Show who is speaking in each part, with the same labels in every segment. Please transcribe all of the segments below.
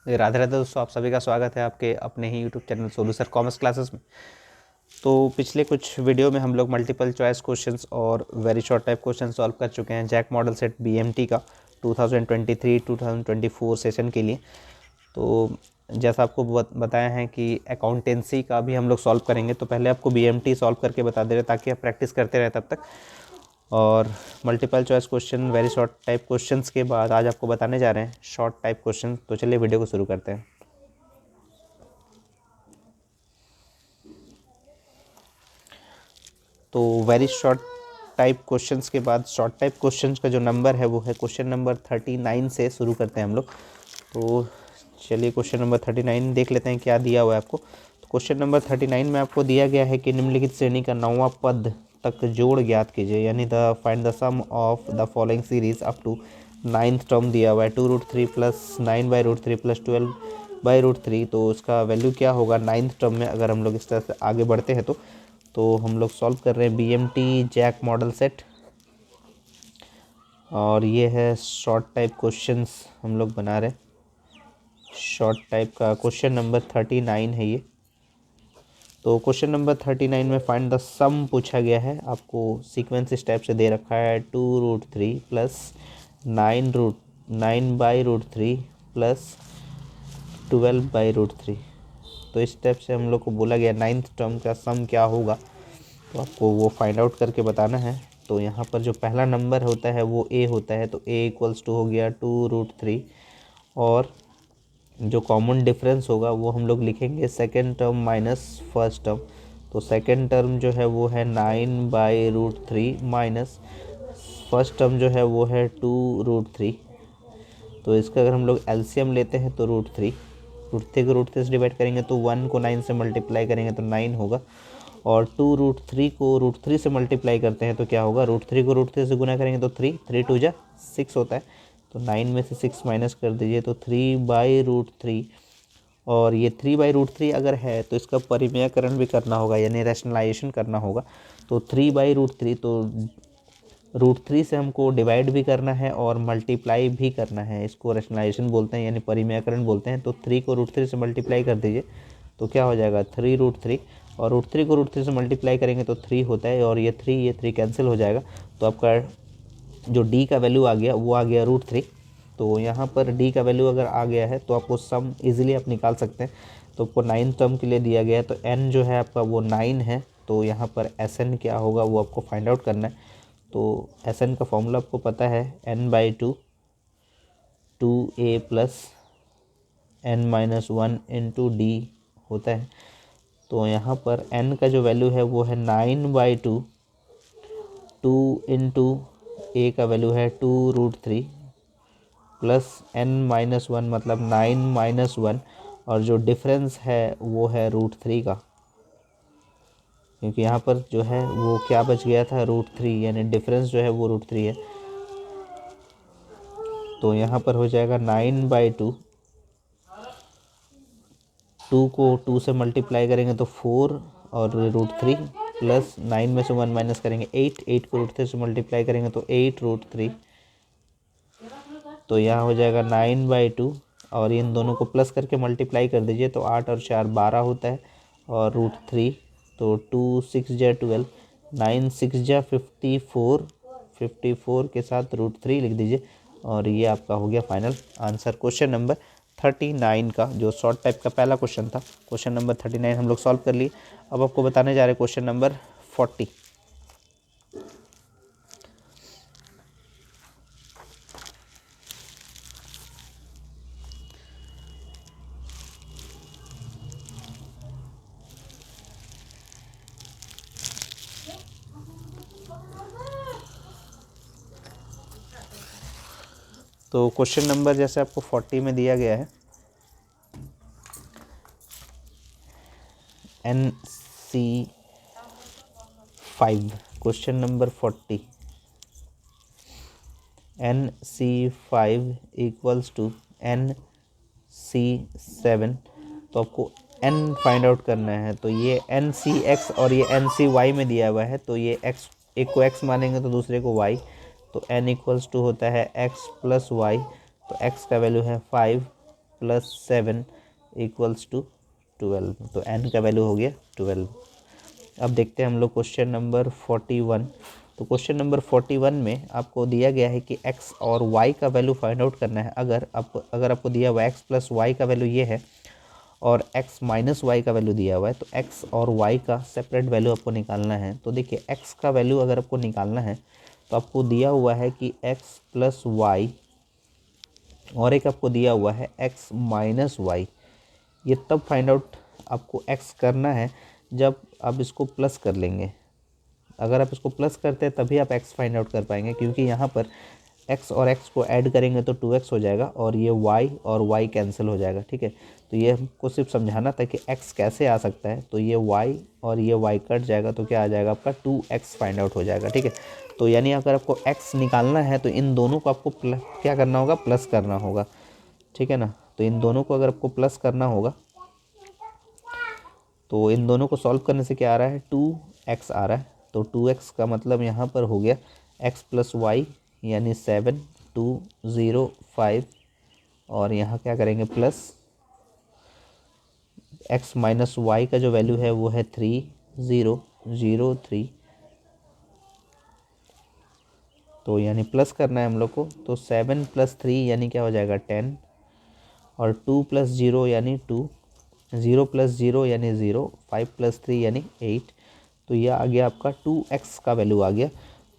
Speaker 1: राधे राधे दोस्तों, आप सभी का स्वागत है आपके अपने ही YouTube channel Solu sir commerce classes में। तो पिछले कुछ वीडियो में हम लोग मल्टीपल चॉइस क्वेश्चंस और very short type question solve कर चुके हैं जैक मॉडल सेट बीएमटी का 2023-2024 सेशन के लिए। तो जैसा आपको बताया है कि अकाउंटेंसी का भी हम लोग सॉल्व करेंगे, तो पहले आपको बीएमटी सॉल्व करके बता दे रहे ताकि आप प्रैक्टिस करते रहे तब तक। और multiple choice question very short type questions के बाद आज आपको बताने जा रहे हैं शॉर्ट टाइप क्वेश्चन। तो चलिए वीडियो को शुरू करते हैं। तो वेरी शॉर्ट टाइप क्वेश्चंस के बाद शॉर्ट टाइप क्वेश्चंस का जो नंबर है वो है क्वेश्चन नंबर 39 से शुरू करते हैं हम लोग। तो चलिए क्वेश्चन नंबर 39 देख लेते हैं क्या दिया हुआ है आपको। तो क्वेश्चन नंबर 39 में आपको दिया गया है कि निम्नलिखित श्रेणी का 9वां पद तक जोड़ ज्ञात कीजिए, यानी find the sum of the following series up to 9th term दिया हुआ है 2√3 प्लस 9/√3 प्लस 12/√3। तो उसका वैल्यू क्या होगा 9th टर्म में, अगर हम लोग इस तरह से आगे बढ़ते हैं तो हम लोग सॉल्व कर रहे हैं बीएमटी जैक मॉडल सेट, और ये है शॉर्ट टाइप क्वेश्चंस हम लोग बना रहे हैं। शॉर्ट टाइप का क्वेश्चन नंबर 39 है ये। तो क्वेश्चन नंबर 39 में फाइंड द सम पूछा गया है, आपको सीक्वेंस इस टाइप से दे रखा है 2√3 प्लस 9/√3 प्लस 12/√3। तो इस टाइप से हम लोग को बोला गया 9th टर्म का सम क्या होगा, तो आपको वो फाइंड आउट करके बताना है। तो यहाँ पर जो पहला नंबर होता है वो ए होता है, तो ए इक्वल्स टू हो गया 2√3, और जो कॉमन डिफरेंस होगा वो हम लोग लिखेंगे second term minus first term. तो सेकेंड टर्म जो है वो है 9/√3 माइनस फर्स्ट टर्म जो है वो है 2√3। तो इसका अगर हम लोग एलसीएम लेते हैं तो √3 को √3 से डिवाइड करेंगे तो 1 को 9 से मल्टीप्लाई करेंगे तो 9 होगा, और 2√3 को √3 से मल्टीप्लाई करते हैं तो क्या होगा, √3 को √3 से गुना करेंगे तो 3 2 जा 6 होता है। तो 9 में से 6 माइनस कर दीजिए तो 3/√3, और ये 3/√3 अगर है तो इसका परिमेयकरण भी करना होगा, यानी रैशनलाइजेशन करना होगा। तो 3/√3, तो √3 से हमको डिवाइड भी करना है और मल्टीप्लाई भी करना है, इसको रैशनलाइजेशन बोलते हैं यानी परिमेयकरण बोलते हैं। तो 3 को √3 से मल्टीप्लाई कर दीजिए तो क्या हो जाएगा 3√3, और √3 को √3 से मल्टीप्लाई करेंगे तो 3 होता है, और ये 3 कैंसिल हो जाएगा। तो आपका जो डी का वैल्यू आ गया वो आ गया √3। तो यहाँ पर डी का वैल्यू अगर आ गया है तो आपको सम इजीली आप निकाल सकते हैं। तो आपको 9th टर्म के लिए दिया गया है, तो n जो है आपका वो 9 है, तो यहाँ पर SN क्या होगा वो आपको फाइंड आउट करना है। तो SN का फॉर्मूला आपको पता है n/2 2a plus n-1 into D होता है। तो यहाँ पर n का जो वैल्यू है वो है 9/2, 2 इंटू ए का वैल्यू है 2√3 प्लस n-1 मतलब 9-1, और जो डिफरेंस है वो है √3 का, क्योंकि यहाँ पर जो है वो क्या बच गया था √3, यानी डिफरेंस जो है वो √3 है। तो यहाँ पर हो जाएगा 9/2, 2 को 2 से मल्टीप्लाई करेंगे तो 4 और √3 प्लस 9 में से 1 माइनस करेंगे 8 को √3 से मल्टीप्लाई करेंगे तो 8√3। तो यहाँ हो जाएगा 9/2, और इन दोनों को प्लस करके मल्टीप्लाई कर दीजिए तो 8 और 4 12 होता है, और √3, तो 2 6 जा 12, 9 6 जा 54, 54 के साथ √3 लिख दीजिए, और ये आपका हो गया फाइनल आंसर क्वेश्चन नंबर 39 का, जो शॉर्ट टाइप का पहला क्वेश्चन था। क्वेश्चन नंबर 39 हम लोग सॉल्व कर लिए। अब आपको बताने जा रहे हैं क्वेश्चन नंबर 40। तो क्वेश्चन नंबर जैसे आपको 40 में दिया गया है NC5, question number 40 NC5 equals to NC7। तो आपको n फाइंड आउट करना है। तो ये NCX और ये NCY में दिया हुआ है, तो ये x, एक को x मानेंगे तो दूसरे को y, तो n इक्वल्स टू होता है x प्लस y। तो x का वैल्यू है 5, प्लस 7 इक्वल्स टू 12। तो n का वैल्यू हो गया 12। अब देखते हैं हम लोग क्वेश्चन नंबर 41। तो क्वेश्चन नंबर 41 में आपको दिया गया है कि x और y का वैल्यू फाइंड आउट करना है। अगर आपको दिया हुआ x प्लस वाई का वैल्यू ये है और x माइनस वाई का वैल्यू दिया हुआ है, तो x और y का सेपरेट वैल्यू आपको निकालना है। तो देखिए x का वैल्यू अगर आपको निकालना है तो आपको दिया हुआ है कि x प्लस वाई और एक आपको दिया हुआ है x माइनस वाई। ये तब फाइंड आउट आपको x करना है जब आप इसको प्लस कर लेंगे। अगर आप इसको प्लस करते हैं तभी आप x फाइंड आउट कर पाएंगे, क्योंकि यहाँ पर x और x को ऐड करेंगे तो 2x हो जाएगा और ये y और y कैंसिल हो जाएगा। ठीक है, तो ये हमको सिर्फ समझाना था कि x कैसे आ सकता है। तो ये y और ये y कट जाएगा तो क्या आ जाएगा आपका 2x फाइंड आउट हो जाएगा। ठीक है, तो यानी अगर आपको x निकालना है तो इन दोनों को आपको क्या करना होगा, प्लस करना होगा। ठीक है ना, तो इन दोनों को अगर आपको प्लस करना होगा तो इन दोनों को सॉल्व करने से क्या आ रहा है, 2x आ रहा है। तो 2x का मतलब यहाँ पर हो गया x प्लस वाई यानी 7 2 0 5 और यहाँ क्या करेंगे प्लस x माइनस वाई का जो वैल्यू है वो है 3 0 0 3। तो यानी प्लस करना है हम लोग को। तो 7 प्लस 3 यानी क्या हो जाएगा 10 और 2 प्लस 0 यानी 2, 0 प्लस 0 यानी 0, 5 प्लस 3 यानी 8। तो यह आ गया आपका 2x का वैल्यू आ गया।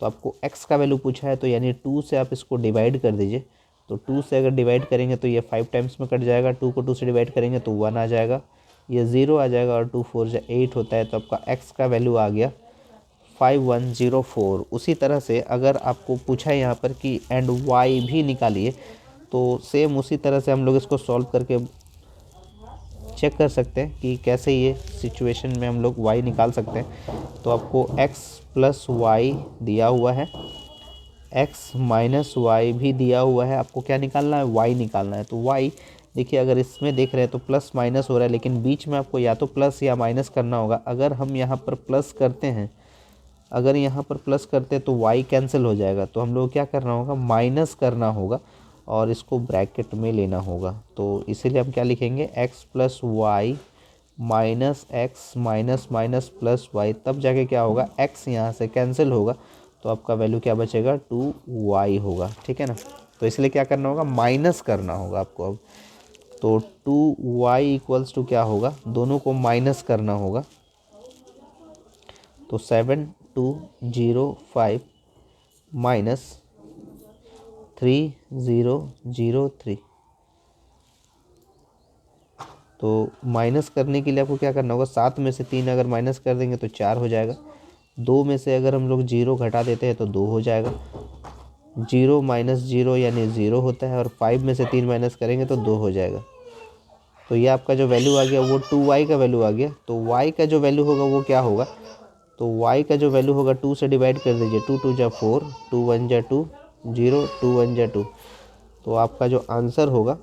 Speaker 1: तो आपको x का वैल्यू पूछा है तो यानी 2 से आप इसको डिवाइड कर दीजिए। तो 2 से अगर डिवाइड करेंगे तो ये 5 टाइम्स में कट जाएगा, 2 को 2 से डिवाइड करेंगे तो 1 आ जाएगा, ये 0 आ जाएगा और 2 4 जा 8 होता है। तो आपका x का वैल्यू आ गया 5104। उसी तरह से अगर आपको पूछा है यहाँ पर कि एंड y भी निकालिए तो सेम उसी तरह से हम लोग इसको सॉल्व करके चेक कर सकते हैं कि कैसे ये सिचुएशन में हम लोग y निकाल सकते हैं। तो आपको x प्लस वाई दिया हुआ है, x माइनस वाई भी दिया हुआ है, आपको क्या निकालना है, y निकालना है। तो y देखिए अगर इसमें देख रहे हैं तो प्लस माइनस हो रहा है, लेकिन बीच में आपको या तो प्लस या माइनस करना होगा। अगर हम यहाँ पर प्लस करते हैं, अगर यहाँ पर प्लस करते हैं तो y कैंसिल हो जाएगा, तो हम लोग क्या करना होगा, माइनस करना होगा और इसको ब्रैकेट में लेना होगा। तो इसीलिए हम क्या लिखेंगे, x plus Y minus X minus minus plus Y, तब जाके क्या होगा, x यहाँ से कैंसिल होगा तो आपका वैल्यू क्या बचेगा, 2y होगा। ठीक है ना, तो इसलिए क्या करना होगा, माइनस करना होगा आपको अब। तो 2y इक्वल्स टू क्या होगा, दोनों को माइनस करना होगा। तो 7205 माइनस 3003। तो माइनस करने के लिए आपको क्या करना होगा, 7 में से 3 अगर माइनस कर देंगे तो 4 हो जाएगा, 2 में से अगर हम लोग 0 घटा देते हैं तो 2 हो जाएगा, 0 माइनस 0 यानी 0 होता है और 5 में से 3 माइनस करेंगे तो 2 हो जाएगा। तो ये आपका जो वैल्यू आ गया वो 2y का वैल्यू आ गया। तो y का जो वैल्यू होगा वो क्या होगा, तो y का जो वैल्यू होगा 2 से डिवाइड कर दीजिए, 2 2 जा 4, 2 1 जा 2, 0 2 1 जा 2। तो आपका जो आंसर होगा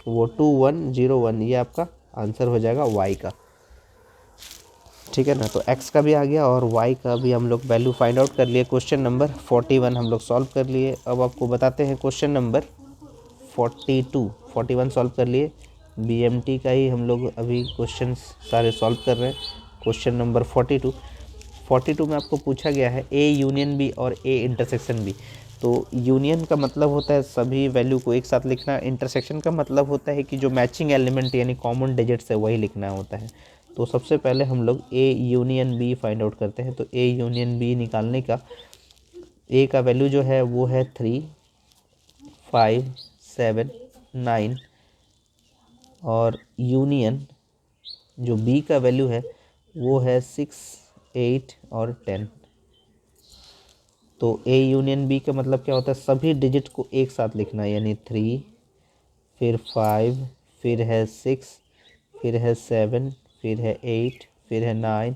Speaker 1: वो 2101, ये आपका आंसर हो जाएगा y का। ठीक है ना, तो x का भी आ गया और y का भी हम लोग वैल्यू फाइंड आउट कर लिए। क्वेश्चन नंबर 41 हम लोग सॉल्व कर लिए। अब आपको बताते हैं क्वेश्चन नंबर 42, 41 सॉल्व कर लिए। BMT का ही हम लोग अभी क्वेश्चन सारे सॉल्व कर रहे हैं। क्वेश्चन नंबर 42 में आपको पूछा गया है A यूनियन B और A इंटरसेक्शन B। तो यूनियन का मतलब होता है सभी वैल्यू को एक साथ लिखना, इंटरसेक्शन का मतलब होता है कि जो मैचिंग एलिमेंट यानी कॉमन डिजिट्स है वही लिखना होता है। तो सबसे पहले हम लोग A union B find out करते हैं। तो A यूनियन B निकालने का, A का वैल्यू जो है वो है 3 5 7 9 और यूनियन जो B का वैल्यू है वो है 6 8 और 10। तो A यूनियन B का मतलब क्या होता है, सभी डिजिट को एक साथ लिखना, यानी 3 फिर 5 फिर है 6 फिर है 7 फिर है 8 फिर है 9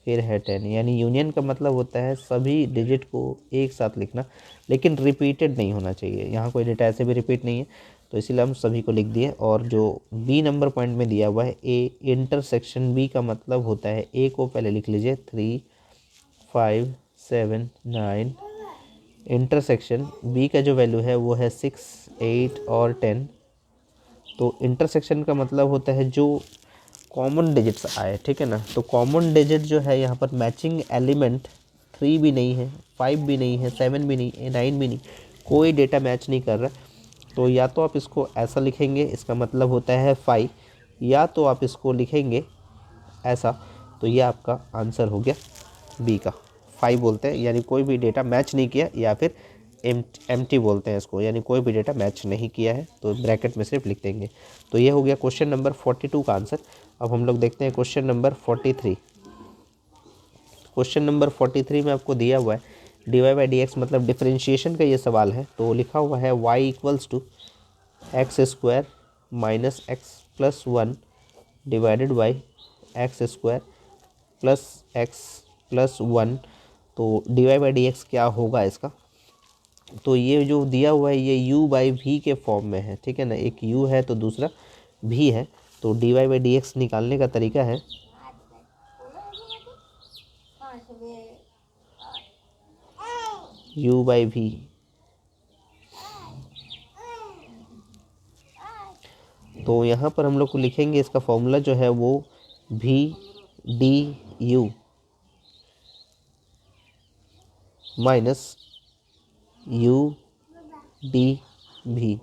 Speaker 1: फिर है 10। यानी यूनियन का मतलब होता है सभी डिजिट को एक साथ लिखना, लेकिन रिपीटेड नहीं होना चाहिए। यहाँ कोई डेटा ऐसे भी रिपीट नहीं है, तो इसीलिए हम सभी को लिख दिए। और जो बी नंबर पॉइंट में दिया हुआ है ए इंटरसेक्शन बी का मतलब होता है, ए को पहले लिख लीजिए 3 5 7 9, इंटरसेक्शन बी का जो वैल्यू है वो है 6 8 और 10। तो इंटरसेक्शन का मतलब होता है जो कॉमन डिजिट्स आए, ठीक है ना। तो कॉमन डिजिट जो है यहाँ पर मैचिंग एलिमेंट 3 भी नहीं है, 5 भी नहीं है, 7 भी नहीं है, 9 भी नहीं, कोई डेटा मैच नहीं कर रहा। तो या तो आप इसको ऐसा लिखेंगे, इसका मतलब होता है 5, या तो आप इसको लिखेंगे ऐसा, तो ये आपका आंसर हो गया बी का 5 बोलते हैं, यानी कोई भी डेटा मैच नहीं किया, या फिर एम्प्टी बोलते हैं इसको, यानी कोई भी डेटा मैच नहीं किया है, तो ब्रैकेट में सिर्फ लिख देंगे। तो ये हो गया क्वेश्चन नंबर 42 का आंसर। अब हम लोग देखते हैं क्वेश्चन नंबर 43। क्वेश्चन नंबर 43 में आपको दिया हुआ है dy बाई डी एक्स, मतलब डिफ्रेंशिएशन का ये सवाल है। तो लिखा हुआ है y equals to X square minus X plus 1 divided by X square plus X plus 1। तो dy बाई डी एक्स क्या होगा इसका, तो ये जो दिया हुआ है ये u बाई वी के फॉर्म में है, ठीक है ना। एक u है तो दूसरा v है। तो dy बाई डी एक्स निकालने का तरीका है u बाई वी। तो यहाँ पर हम लोग को लिखेंगे इसका फॉर्मूला जो है वो v D u minus u D V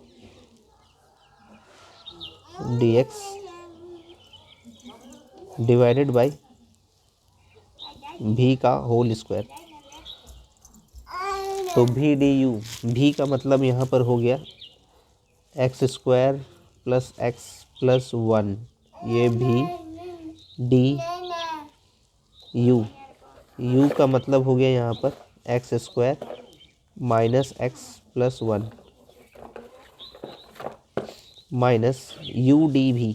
Speaker 1: D X divided by v का होल स्क्वायर। तो v डी यू, v का मतलब यहाँ पर हो गया X square plus X plus 1, ये v डी यू, u का मतलब हो गया यहाँ पर X square minus X plus 1 minus u D V,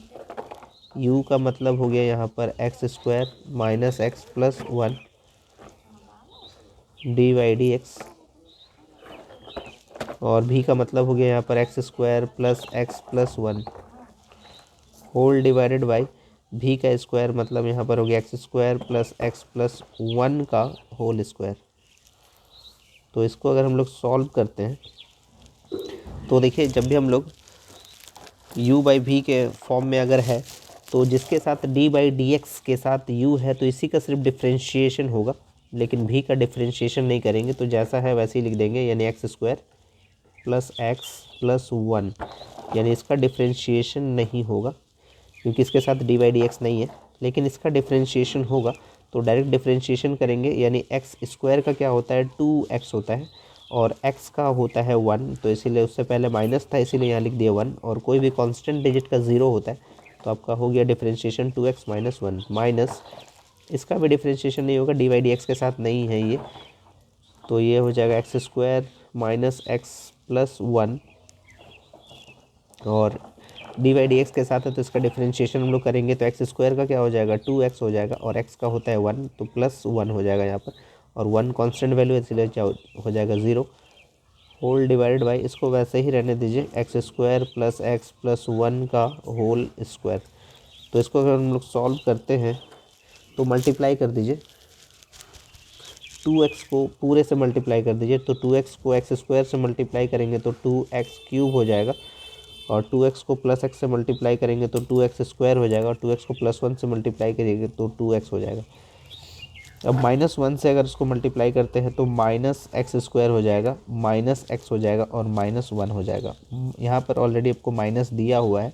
Speaker 1: u का मतलब हो गया यहाँ पर X square minus X plus 1 D by D X, और v का मतलब हो गया यहाँ पर X square plus X plus 1 whole divided by v का स्क्वायर, मतलब यहाँ पर हो गया X square plus X plus 1 का होल स्क्वायर। तो इसको अगर हम लोग सॉल्व करते हैं तो देखिए, जब भी हम लोग u बाई वी के फॉर्म में अगर है, तो जिसके साथ d बाई डी एक्स के साथ u है तो इसी का सिर्फ डिफ्रेंशिएशन होगा, लेकिन v का डिफ्रेंशिएशन नहीं करेंगे। तो जैसा है वैसे ही लिख देंगे, यानी x square plus X plus 1, यानी इसका डिफ्रेंशिएशन नहीं होगा क्योंकि इसके साथ डी बाई डी एक्स नहीं है, लेकिन इसका डिफ्रेंशिएशन होगा। तो डायरेक्ट डिफ्रेंशिएशन करेंगे, यानी एक्स स्क्वायर का क्या होता है 2x होता है, और x का होता है 1, तो इसीलिए उससे पहले माइनस था, इसीलिए यहाँ लिख दिया 1। और कोई भी कांस्टेंट डिजिट का 0 होता है, तो आपका हो गया डिफ्रेंशिएशन 2x माइनस 1, माइनस इसका भी डिफ्रेंशिएशन नहीं होगा, डी बाई डी एक्स के साथ नहीं है ये, तो ये हो जाएगा x square minus X plus 1, और डी बाई डी एक्स के साथ है तो इसका डिफ्रेंशिएशन हम लोग करेंगे, तो एक्स स्क्वायर का क्या हो जाएगा 2x हो जाएगा, और x का होता है 1, तो प्लस 1 हो जाएगा यहाँ पर, और 1 कांस्टेंट वैल्यू है इसलिए क्या हो जाएगा 0 होल डिवाइडेड बाई, इसको वैसे ही रहने दीजिए, x square plus X plus 1 का होल स्क्वायर। तो इसको अगर हम लोग सॉल्व करते हैं तो मल्टीप्लाई कर दीजिए, 2x को पूरे से मल्टीप्लाई कर दीजिए, तो 2x को एक्स स्क्वायर से मल्टीप्लाई करेंगे तो 2x क्यूब हो जाएगा, और 2x को प्लस x से मल्टीप्लाई करेंगे तो 2x स्क्वायर हो जाएगा, और 2x को प्लस 1 से मल्टीप्लाई करेंगे तो 2x हो जाएगा। अब माइनस 1 से अगर इसको मल्टीप्लाई करते हैं तो माइनस एक्स स्क्वायर हो जाएगा, माइनस एक्स हो जाएगा, और माइनस 1 हो जाएगा। यहाँ पर ऑलरेडी आपको माइनस दिया हुआ है,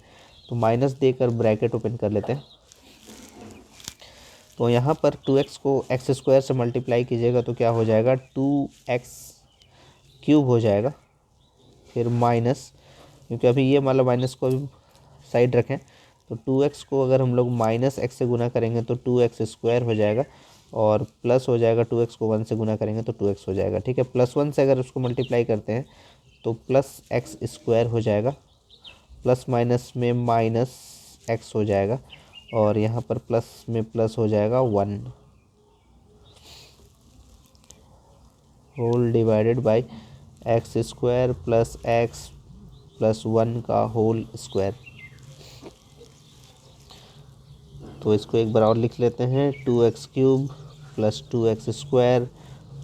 Speaker 1: तो माइनस देकर ब्रैकेट ओपन कर लेते हैं। तो यहाँ पर 2x को एक्स स्क्वायर से मल्टीप्लाई कीजिएगा तो क्या हो जाएगा 2x क्यूब हो जाएगा, फिर माइनस, क्योंकि अभी ये वाला माइनस को अभी साइड रखें, तो 2x को अगर हम लोग माइनस एक्स से गुना करेंगे तो 2x स्क्वायर हो जाएगा, और प्लस हो जाएगा 2x को 1 से गुना करेंगे तो 2x हो जाएगा, ठीक है। प्लस 1 से अगर उसको मल्टीप्लाई करते हैं तो प्लस एक्स स्क्वायर हो जाएगा, प्लस माइनस में माइनस एक्स हो जाएगा, और यहाँ पर प्लस में प्लस हो जाएगा 1 whole divided by X square plus X plus 1 का होल स्क्वायर। तो इसको एक बार और लिख लेते हैं, 2x cube plus 2x square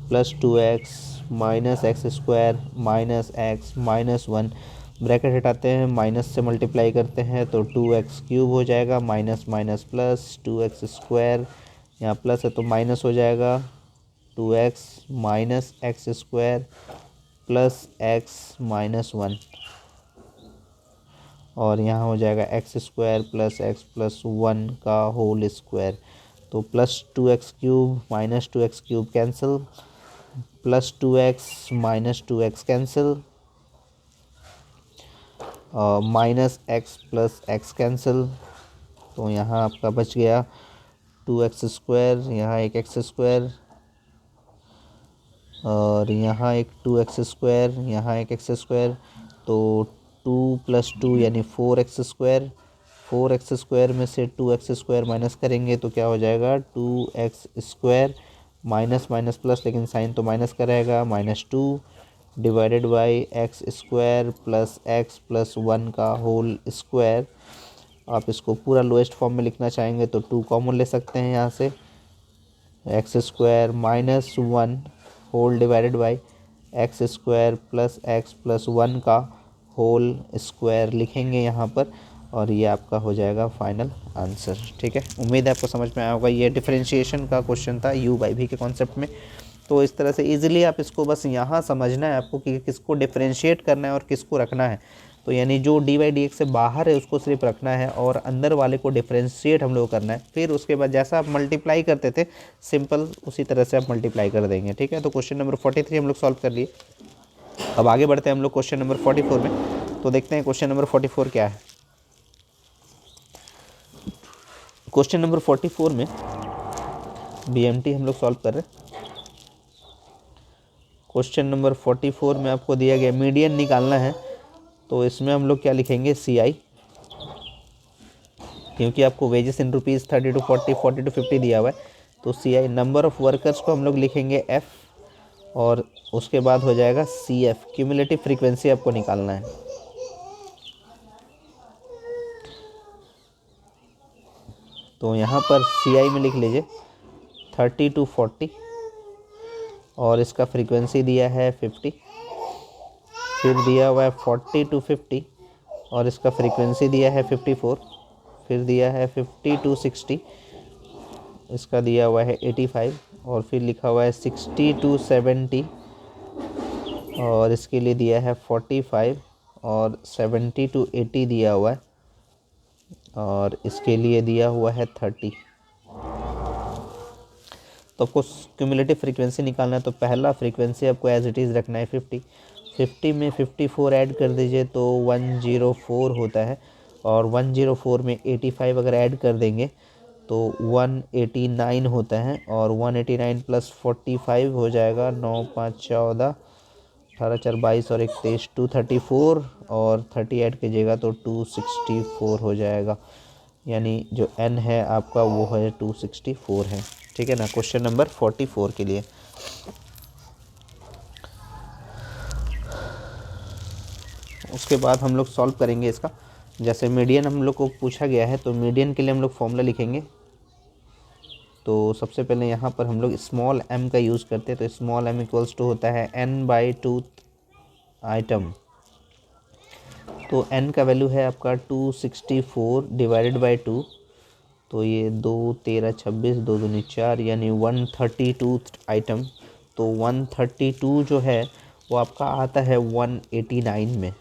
Speaker 1: plus 2x minus x square minus X minus 1। Bracket हटाते हैं, माइनस से मल्टीप्लाई करते हैं तो 2x³ हो जाएगा, माइनस माइनस प्लस 2x², यहाँ प्लस है तो माइनस हो जाएगा, 2x minus x² plus x minus 1, और यहाँ हो जाएगा x² प्लस x प्लस 1 का होल स्क्वायर। तो plus 2x³ minus 2x³ cancel, plus 2x minus 2x cancel, minus x plus x cancel. तो यहाँ आपका बच गया 2x², यहाँ एक x², और यहाँ एक 2x², यहाँ एक x²। तो 2 प्लस 2 यानी 4x², 4x² में से 2x² माइनस करेंगे तो क्या हो जाएगा, 2x² माइनस माइनस प्लस, लेकिन साइन तो माइनस का रहेगा, -2 divided by x² plus x plus 1 का होल स्क्वायर। आप इसको पूरा लोएस्ट फॉर्म में लिखना चाहेंगे तो 2 कॉमन ले सकते हैं यहाँ से, x² minus 1 whole divided by x² plus x plus 1 का होल स्क्वायर लिखेंगे यहाँ पर, और ये आपका हो जाएगा फाइनल आंसर। ठीक है, उम्मीद है आपको समझ में आया होगा। ये डिफरेंशिएशन का क्वेश्चन था u/v के कॉन्सेप्ट में। तो इस तरह से इजीली आप इसको बस यहाँ समझना है आपको कि किसको डिफरेंशिएट करना है और किसको रखना है। तो यानी जो dy/dx से बाहर है उसको सिर्फ रखना है और अंदर वाले को डिफरेंशिएट हम लोग करना है। फिर उसके बाद जैसा आप मल्टीप्लाई करते थे सिंपल उसी तरह से आप मल्टीप्लाई कर देंगे। ठीक है, तो क्वेश्चन नंबर 43 हम लोग सॉल्व कर लिए। अब आगे बढ़ते हैं हम लोग क्वेश्चन नंबर 44 में। तो देखते हैं क्वेश्चन नंबर 44 क्या है। क्वेश्चन नंबर 44 में BMT हम लोग सॉल्व कर रहे हैं। क्वेश्चन नंबर 44 में आपको दिया गया मीडियन निकालना है। तो इसमें हम लोग क्या लिखेंगे, CI, क्योंकि आपको wages in rupees 30 to 40, 40 to 50 दिया हुआ है। तो CI नंबर ऑफ वर्कर्स को हम लोग लिखेंगे F, और उसके बाद हो जाएगा CF, क्यूमुलेटिव फ्रीक्वेंसी आपको निकालना है। तो यहाँ पर CI में लिख लीजिए 30 to 40, और इसका फ्रीक्वेंसी दिया है 50, फिर दिया हुआ है 40 to 50, और इसका फ्रीक्वेंसी दिया है 54, फिर दिया है 50 to 60, इसका दिया हुआ है 85, और फिर लिखा हुआ है 60 to 70, और इसके लिए दिया है 45, और 70 to 80 दिया हुआ है, और इसके लिए दिया हुआ है 30। तो आपको क्यूमुलेटिव फ्रीक्वेंसी निकालना है। तो पहला फ्रीक्वेंसी आपको एज इट इज़ रखना है 50, 50 में 54 ऐड कर दीजिए तो 104 होता है, और 104 में 85 अगर ऐड कर देंगे तो 189 होता है, और 189 प्लस 45 हो जाएगा 9 5 14 18 4 22 और 1 23 234, और 30 ऐड कीजिएगा तो 264 हो जाएगा। यानी जो n है आपका वो है 264 है। ठीक है ना, क्वेश्चन नंबर 44 के लिए। उसके बाद हम लोग सॉल्व करेंगे इसका। जैसे मीडियन हम लोग को पूछा गया है तो मीडियन के लिए हम लोग फॉर्मूला लिखेंगे। तो सबसे पहले यहाँ पर हम लोग स्मॉल m का यूज़ करते हैं। तो स्मॉल m इक्वल्स टू होता है n/2 आइटम। तो n का वैल्यू है आपका 264 डिवाइडेड बाई 2। तो ये 2 13 26 2 दूनी 4 यानी 132 आइटम। तो 132 जो है वो आपका आता है 189 में।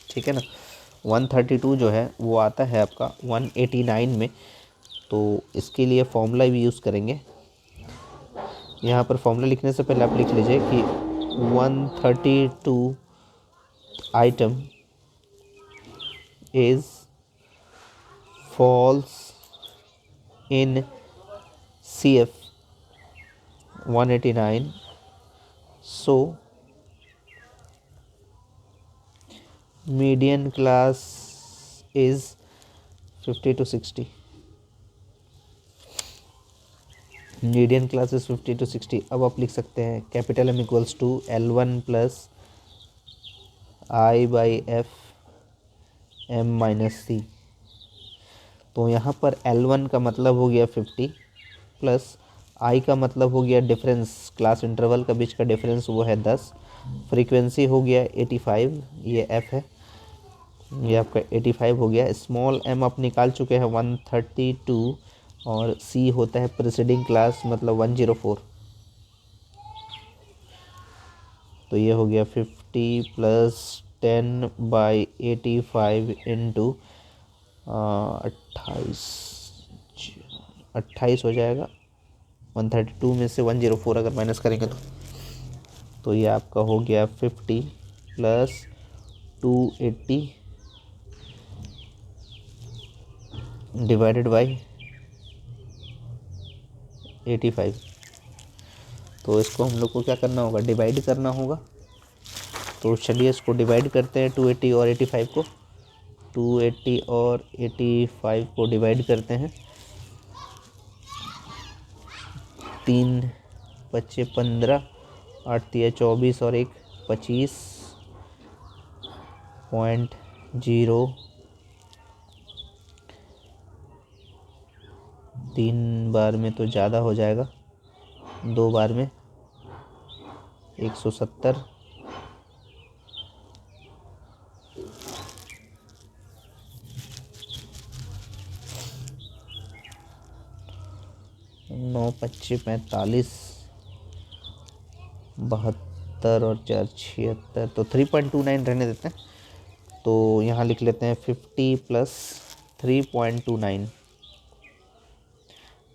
Speaker 1: ठीक है ना, 132 जो है वो आता है आपका 189 में। तो इसके लिए फॉर्मूला भी यूज़ करेंगे। यहाँ पर फॉर्मूला लिखने से पहले आप लिख लीजिए कि 132 item is false in CF 189, so median class is 50 to 60. Median class is 50 to 60। अब आप लिख सकते हैं capital M equals to L1 plus I/F M-C। तो यहाँ पर L1 का मतलब हो गया 50 प्लस आई का मतलब हो गया डिफरेंस, क्लास इंटरवल का बीच का डिफरेंस वो है 10। फ्रीक्वेंसी हो गया 85, ये एफ है, ये आपका 85 हो गया। स्मॉल एम आप निकाल चुके हैं 132, और सी होता है प्रीसीडिंग क्लास मतलब 104। तो ये हो गया 50 प्लस 10/85 इंटू 28, 28 हो जाएगा। 132 में से 104 अगर माइनस करेंगे तो ये आपका हो गया 50 प्लस 280 डिवाइडेड बाई 85। तो इसको हम लोग को क्या करना होगा, डिवाइड करना होगा। तो चलिए इसको डिवाइड करते हैं, 280 और 85 को, 280 और 85 को डिवाइड करते हैं। 3 बच्चे 15, 8 तिया 24 और 1 25.0, 3 बार में तो ज़्यादा हो जाएगा, 2 बार में 170, 9 25 45, 72 और 4 76, तो 3.29 रहने देते हैं। तो यहाँ लिख लेते हैं 50 प्लस 3.29।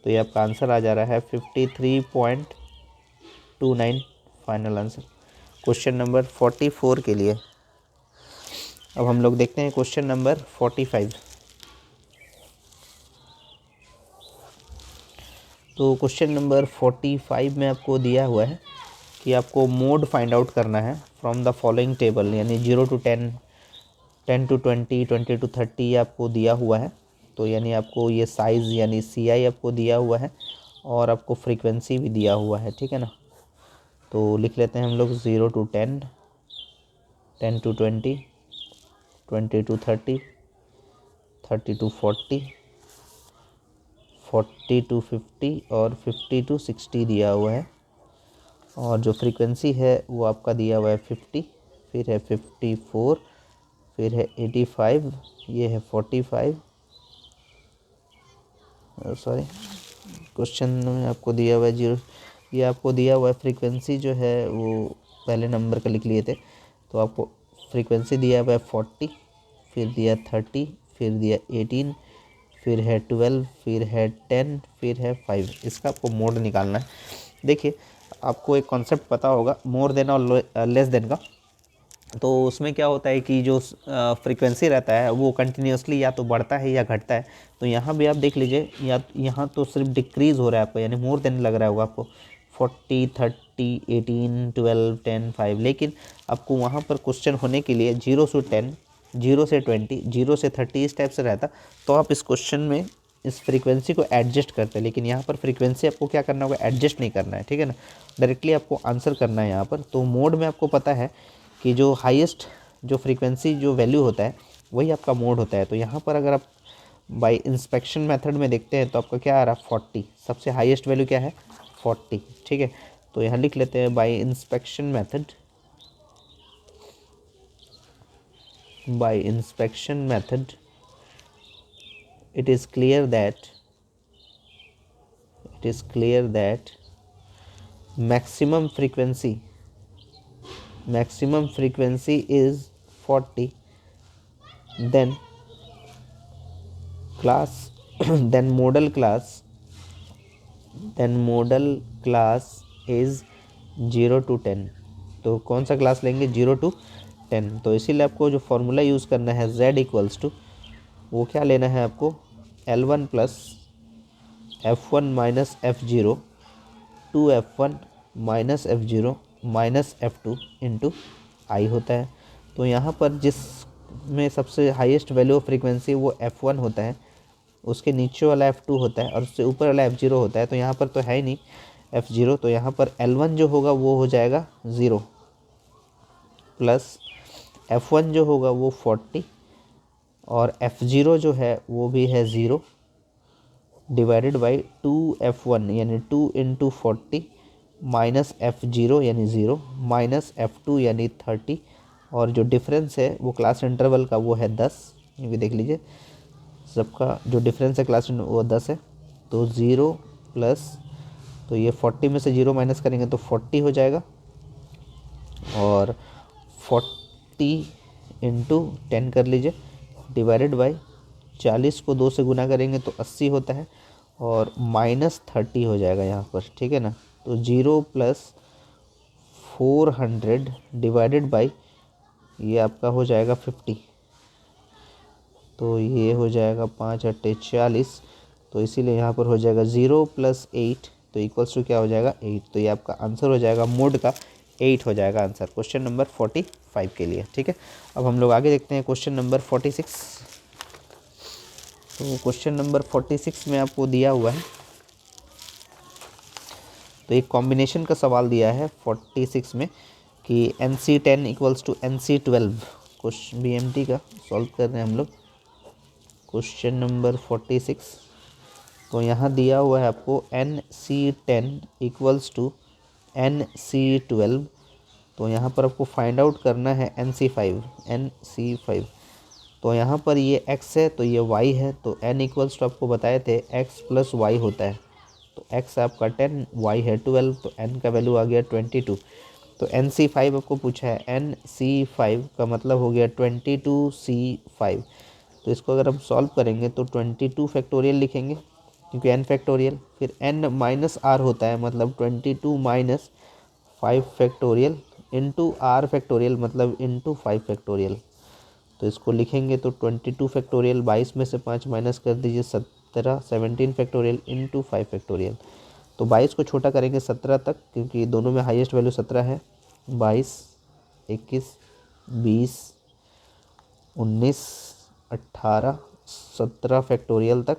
Speaker 1: तो ये आपका आंसर आ जा रहा है 53.29, फाइनल आंसर क्वेश्चन नंबर 44 के लिए। अब हम लोग देखते हैं क्वेश्चन नंबर 45। तो क्वेश्चन नंबर 45 में आपको दिया हुआ है कि आपको मोड फाइंड आउट करना है फ्रॉम द फॉलोइंग टेबल, यानी 0 to 10, 10 to 20, 20 to 30 आपको दिया हुआ है। तो यानी आपको ये साइज़ यानी CI आपको दिया हुआ है और आपको फ्रीक्वेंसी भी दिया हुआ है, ठीक है ना। तो लिख लेते हैं हम लोग 0 to 10, 10 to 20, 20 to 30, 30 to 40, 40 to 50 और 50 to 60 दिया हुआ है। और जो फ्रीक्वेंसी है वो आपका दिया हुआ है 50, फिर है 54, फिर है 85, ये है 45, सॉरी क्वेश्चन में आपको दिया हुआ है 0, ये आपको दिया हुआ है फ्रीक्वेंसी जो है वो पहले नंबर का लिख लिए थे। तो आपको फ्रीक्वेंसी दिया हुआ है 40, फिर दिया 30, फिर दिया 18, फिर है 12, फिर है 10, फिर है 5। इसका आपको मोड निकालना है। देखिए आपको एक कॉन्सेप्ट पता होगा मोर देन और लेस देन का। तो उसमें क्या होता है कि जो फ्रीक्वेंसी रहता है वो कंटिन्यूसली या तो बढ़ता है या घटता है। तो यहाँ भी आप देख लीजिए, या यहाँ तो सिर्फ डिक्रीज़ हो रहा है आपको, यानी मोर देन लग रहा होगा आपको 40, 30, 18, 12, 10, 5। लेकिन आपको वहाँ पर क्वेश्चन होने के लिए 0 से 10, 0 से 20, 0 से 30 इस टाइप से रहता, तो आप इस क्वेश्चन में इस फ्रीक्वेंसी को एडजस्ट करते हैं। लेकिन यहाँ पर फ्रीक्वेंसी आपको क्या करना होगा, एडजस्ट नहीं करना है, ठीक है ना। डायरेक्टली आपको आंसर करना है यहाँ पर। तो मोड में आपको पता है कि जो हाईएस्ट जो फ्रीक्वेंसी जो वैल्यू होता है वही आपका मोड होता है। तो यहाँ पर अगर आप बाय इंस्पेक्शन मेथड में देखते हैं तो आपका क्या आ रहा है 40, सबसे हाईएस्ट वैल्यू क्या है 40, ठीक है। तो यहाँ लिख लेते हैं bye inspection method, bye inspection method it is clear that maximum frequency is 40, then class then modal class is 0 to 10। तो कौन सा क्लास लेंगे, 0 to 10। तो इसीलिए आपको जो फॉर्मूला यूज़ करना है z इक्वल्स टू, वो क्या लेना है आपको, L1 plus F1 minus F0, 2F1 minus F0 माइनस F2 इंटू आई होता है। तो यहाँ पर जिस में सबसे हाईएस्ट वैल्यू ऑफ फ्रीक्वेंसी वो F1 होता है, उसके नीचे वाला F2 होता है और उससे ऊपर वाला F0 होता है। तो यहाँ पर तो है ही नहीं F0, तो यहाँ पर L1 जो होगा वो हो जाएगा 0, प्लस F1 जो होगा वो 40 और F0 जो है वो भी है 0, डिवाइडेड बाई 2f1 यानी 2 इंटू 40 माइनस f0 यानी 0 माइनस f2 यानी 30 और जो डिफरेंस है वो क्लास इंटरवल का वो है 10। ये भी देख लीजिए सबका जो डिफरेंस है क्लास वो 10 है। तो 0 प्लस तो ये 40 में से 0 माइनस करेंगे तो 40 हो जाएगा और 40 इंटू 10 कर लीजिए डिवाइडेड बाई 40 को 2 से गुना करेंगे तो 80 होता है और माइनस 30 हो जाएगा यहाँ पर, ठीक है ना। तो 0 प्लस 400 डिवाइडेड बाई ये आपका हो जाएगा 50, तो ये हो जाएगा 5 अट्ठे 40, तो इसीलिए यहाँ पर हो जाएगा 0 प्लस 8 तो इक्वल्स टू क्या हो जाएगा 8। तो ये आपका आंसर हो जाएगा मोड का 8 हो जाएगा आंसर क्वेश्चन नंबर 45 के लिए, ठीक है। अब हम लोग आगे देखते हैं क्वेश्चन नंबर 46। तो क्वेश्चन नंबर 46 में आपको दिया हुआ है, तो एक कॉम्बिनेशन का सवाल दिया है 46 में कि NC10 equals to NC12 question BMT का सॉल्व कर रहे हैं हम लोग क्वेश्चन नंबर 46। तो यहाँ दिया हुआ है आपको NC10 इक्वल्स टू NC12, तो यहाँ पर आपको फाइंड आउट करना है NC5। तो यहाँ पर ये x है तो ये y है, तो n इक्वल्स टू आपको बताए थे x प्लस वाई होता है, तो x आपका 10 y है 12, तो n का वैल्यू आ गया 22। तो NC5 आपको पूछा है, NC5 का मतलब हो गया 22C5। तो इसको अगर हम सॉल्व करेंगे तो 22 फैक्टोरियल लिखेंगे क्योंकि n फैक्टोरियल, फिर n माइनस r होता है मतलब 22 minus 5 factorial into r factorial मतलब इंटू 5 फैक्टोरियल। तो इसको लिखेंगे तो 22 फैक्टोरियल 22 में से 5 माइनस कर दीजिए 17 फैक्टोरियल इंटू 5 फैक्टोरियल। तो 22 को छोटा करेंगे 17 तक क्योंकि दोनों में हाईएस्ट वैल्यू 17 है। 22 21 20 19 18 17 फैक्टोरियल तक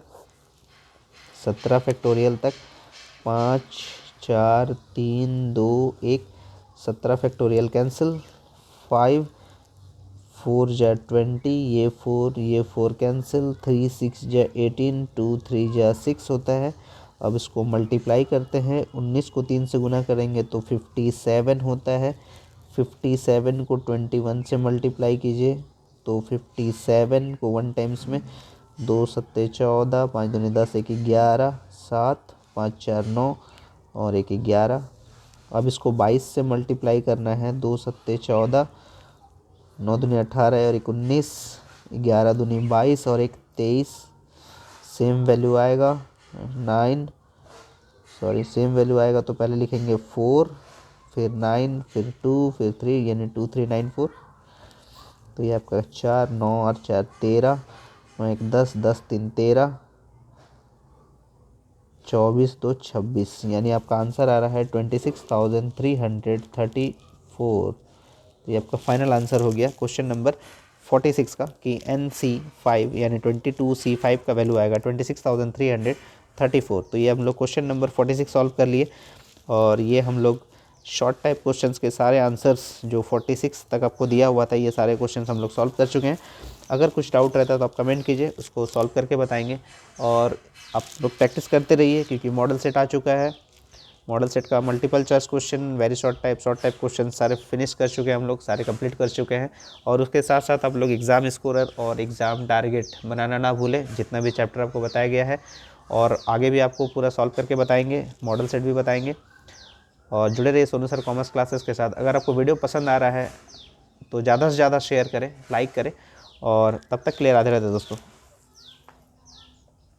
Speaker 1: 5 4 3 2 1 17 फैक्टोरियल कैंसिल, 5 4 जा 20 ये 4 कैंसिल, 3 6 जा 18 2 3 जा 6 होता है। अब इसको मल्टीप्लाई करते हैं, 19 को 3 से गुना करेंगे तो 57 होता है। 57 को 21 से मल्टीप्लाई कीजिए तो 57 को 1 टाइम्स में 2 सत्ते 14 5 दूनी 10 1 11 7 5 4 9 और 1 11। अब इसको 22 से मल्टीप्लाई करना है, 2 सत्ते 14 9 दूनी 18 और 1 19 11 दूनी 22 और 1 23। सेम वैल्यू आएगा सेम वैल्यू आएगा तो पहले लिखेंगे 4 फिर 9 फिर 2 फिर 3 यानी 2 3 9 4। तो ये आपका 4 9 और 4 13 9 1 10 10 3 13 24 2 26 यानी आपका आंसर आ रहा है 26,334। तो ये आपका फाइनल आंसर हो गया क्वेश्चन नंबर 46 का कि NC5 यानी 22C5 का वैल्यू आएगा 26,334। तो ये हम लोग क्वेश्चन नंबर 46 सॉल्व कर लिए और ये हम लोग शॉर्ट टाइप क्वेश्चंस के सारे आंसर्स जो 46 तक आपको दिया हुआ था ये सारे क्वेश्चंस हम लोग सॉल्व कर चुके हैं। अगर कुछ डाउट रहता है तो आप कमेंट कीजिए, उसको सॉल्व करके बताएंगे और आप लोग प्रैक्टिस करते रहिए क्योंकि मॉडल सेट आ चुका है। मॉडल सेट का multiple choice question, very short type question सारे फिनिश कर चुके हैं हम लोग, सारे कंप्लीट कर चुके हैं। और उसके साथ साथ आप लोग एग्ज़ाम स्कोरर और एग्ज़ाम टारगेट बनाना ना भूलें, जितना भी चैप्टर आपको बताया गया है और आगे भी आपको पूरा सॉल्व करके बताएंगे, मॉडल सेट भी बताएंगे। और जुड़े रहिए सोनू सर कॉमर्स क्लासेस के साथ। अगर आपको वीडियो पसंद आ रहा है तो ज़्यादा से ज़्यादा शेयर करें, लाइक करें और तब तक के लिए राधे राधे दोस्तों।